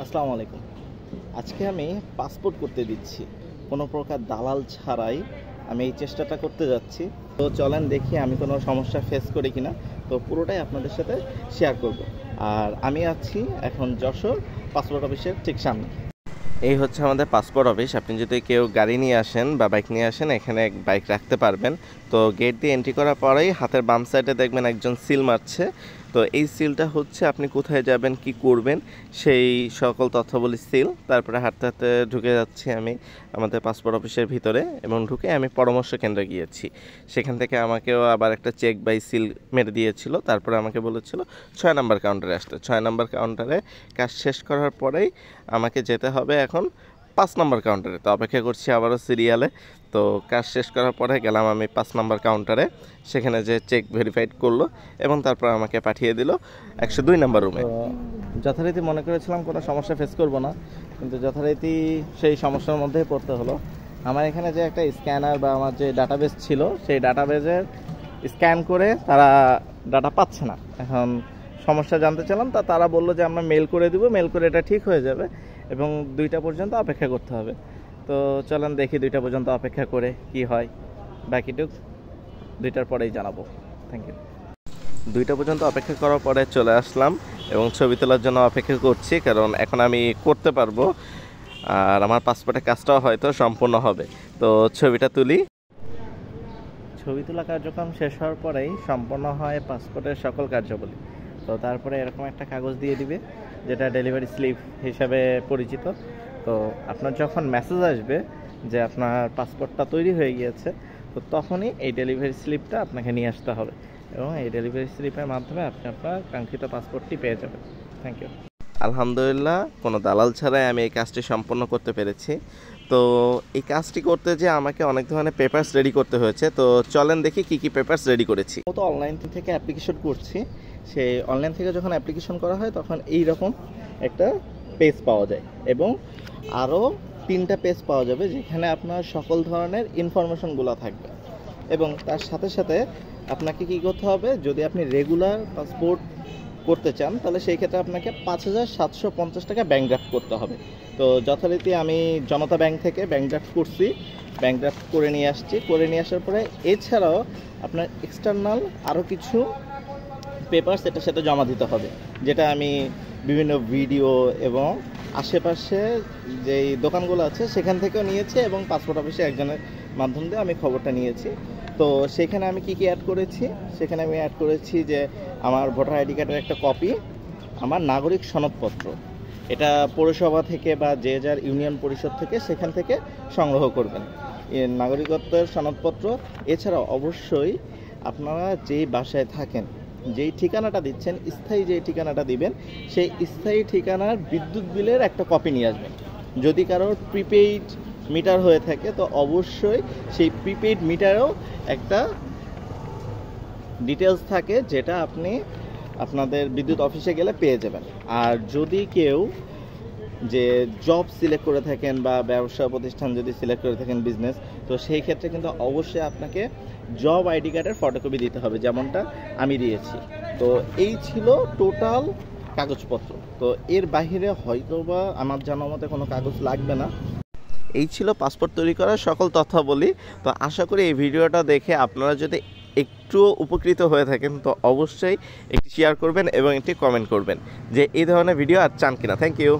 আসসালামু আলাইকুম। আজকে আমি পাসপোর্ট করতে দিচ্ছি, কোনো প্রকার দালাল ছাড়াই আমি এই চেষ্টাটা করতে যাচ্ছি। তো চলেন দেখি আমি কোনো সমস্যা ফেস করি কিনা। তো পুরোটাই আপনাদের সাথে শেয়ার করব। আর আমি আছি এখন যশোর পাসপোর্ট অফিসের ঠিক সামনে। এই হচ্ছে আমাদের পাসপোর্ট অফিস। আপনি যদি কেউ গাড়ি নিয়ে আসেন বা বাইক নিয়ে আসেন, এখানে বাইক রাখতে পারবেন। তো গেট দিয়ে এন্ট্রি করার পরেই হাতের বাম সাইডে দেখবেন একজন সিল মারছে। তো এই সিলটা হচ্ছে আপনি কোথায় যাবেন, কি করবেন, সেই সকল তথ্যাবলী সিল। তারপরে হাঁটতে হাঁটতে ঢুকে যাচ্ছি আমি আমাদের পাসপোর্ট অফিসের ভিতরে, এবং ঢুকে আমি পরামর্শ কেন্দ্রে গিয়েছি। সেখান থেকে আমাকেও আবার একটা চেক বাই সিল মেরে দিয়েছিল। তারপরে আমাকে বলেছিল 6 নম্বর কাউন্টারে আসতে। 6 নম্বর কাউন্টারে কাজ শেষ করার পরেই আমাকে যেতে হবে এখন 5 নম্বর কাউন্টারে। তো অপেক্ষা করছি আবারও সিরিয়ালে। তো কাজ শেষ করার পরে গেলাম আমি 5 নম্বর কাউন্টারে। সেখানে যে চেক ভেরিফাইড করলো এবং তারপর আমাকে পাঠিয়ে দিল 102 নম্বর রুমে। যথারীতি মনে করেছিলাম কোনো সমস্যা ফেস করব না, কিন্তু যথারীতি সেই সমস্যার মধ্যেই পড়তে হলো। আমার এখানে যে একটা স্ক্যানার বা আমার যে ডাটাবেস ছিল, সেই ডাটাবেসের স্ক্যান করে তারা ডাটা পাচ্ছে না। এখন সমস্যা জানতে চাইলাম, তারা বললো যে আমরা মেল করে দিব, মেল করে এটা ঠিক হয়ে যাবে এবং 2টা পর্যন্ত অপেক্ষা করতে হবে। তো চলেন দেখি 2টা পর্যন্ত অপেক্ষা করে কি হয়। বাকিটুক 2টার পরেই জানাবো। Thank you. 2টা পর্যন্ত অপেক্ষা করার পরে চলে আসলাম এবং ছবি তোলার জন্য অপেক্ষা করছি, কারণ এখন আমি করতে পারবো আর আমার পাসপোর্টের কাজটাও হয়তো সম্পূর্ণ হবে। তো ছবিটা তুলি। ছবি তোলা কার্যক্রম শেষ হওয়ার পরেই সম্পন্ন হয় পাসপোর্টের সকল কার্যাবলী। তো তারপরে এরকম একটা কাগজ দিয়ে দিবে, যেটা ডেলিভারি স্লিপ হিসাবে পরিচিত। তো আপনার যখন মেসেজ আসবে যে আপনার পাসপোর্টটা তৈরি হয়ে গিয়েছে, তো তখনই এই ডেলিভারি স্লিপটা আপনাকে নিয়ে আসতে হবে এবং এই ডেলিভারি স্লিপের মাধ্যমে আপনি আপনার কাঙ্ক্ষিত পাসপোর্টটি পেয়ে যাবেন। Thank you. আলহামদুলিল্লাহ, কোনো দালাল ছাড়াই আমি এই কাজটি সম্পন্ন করতে পেরেছি। তো এই কাজটি করতে যে আমাকে অনেক ধরনের পেপারস রেডি করতে হয়েছে। তো চলেন দেখি কি কি পেপারস রেডি করেছি। তো অনলাইন থেকে অ্যাপ্লিকেশন করছি। সেই অনলাইন থেকে যখন অ্যাপ্লিকেশন করা হয় তখন এই রকম একটা পেজ পাওয়া যায় এবং আরও 3টা পেজ পাওয়া যাবে, যেখানে আপনার সকল ধরনের ইনফরমেশনগুলো থাকবে। এবং তার সাথে সাথে আপনাকে কি করতে হবে, যদি আপনি রেগুলার পাসপোর্ট করতে চান তাহলে সেই ক্ষেত্রে আপনাকে 5,750 টাকা ব্যাংক ড্রাফট করতে হবে। তো যথারীতি আমি জনতা ব্যাংক থেকে ব্যাংক ড্রাফট করছি, ব্যাংক ড্রাফট করে নিয়ে আসছি। করে নিয়ে আসার পরে এছাড়াও আপনার এক্সটার্নাল আরও কিছু পেপারস এটার সাথে জমা দিতে হবে, যেটা আমি বিভিন্ন ভিডিও এবং আশেপাশে যেই দোকানগুলো আছে সেখান থেকেও নিয়েছি এবং পাসপোর্ট অফিসে একজনের মাধ্যম দিয়ে আমি খবরটা নিয়েছি। তো সেখানে আমি কি কি অ্যাড করেছি, সেখানে আমি অ্যাড করেছি যে আমার ভোটার আইডি কার্ডের একটা কপি, আমার নাগরিক সনদপত্র, এটা পৌরসভা থেকে বা যে যার ইউনিয়ন পরিষদ থেকে সেখান থেকে সংগ্রহ করবেন নাগরিকত্বের সনদপত্র। এছাড়াও অবশ্যই আপনারা যেই বাসায় থাকেন, যেই ঠিকানাটা দিচ্ছেন, স্থায়ী যেই ঠিকানাটা দিবেন, সেই স্থায়ী ঠিকানার বিদ্যুৎ বিলের একটা কপি নিয়ে আসবেন। যদি কারোর প্রিপেইড মিটার হয়ে থাকে তো অবশ্যই সেই প্রিপেইড মিটারেও একটা ডিটেলস থাকে, যেটা আপনি আপনাদের বিদ্যুৎ অফিসে গেলে পেয়ে যাবেন। আর যদি কেউ যে জব সিলেক্ট করে থাকেন বা ব্যবসা প্রতিষ্ঠান যদি সিলেক্ট করে থাকেন বিজনেস, তো সেই ক্ষেত্রে কিন্তু অবশ্যই আপনাকে জব আইডি কার্ডের ফটোকপি দিতে হবে, যেমনটা আমি দিয়েছি। তো এই ছিল টোটাল কাগজপত্র। তো এর বাইরে হয়তোবা আমার জানার মতে কোনো কাগজ লাগবে না। এই ছিল পাসপোর্ট তৈরি করার সকল তথ্যাবলী। তো আশা করি এই ভিডিওটা দেখে আপনারা যদি একটু উপকৃত হয়ে থাকেন তো অবশ্যই একটি শেয়ার করবেন এবং একটি কমেন্ট করবেন যে এই ধরনের ভিডিও আর চান কিনা। Thank you.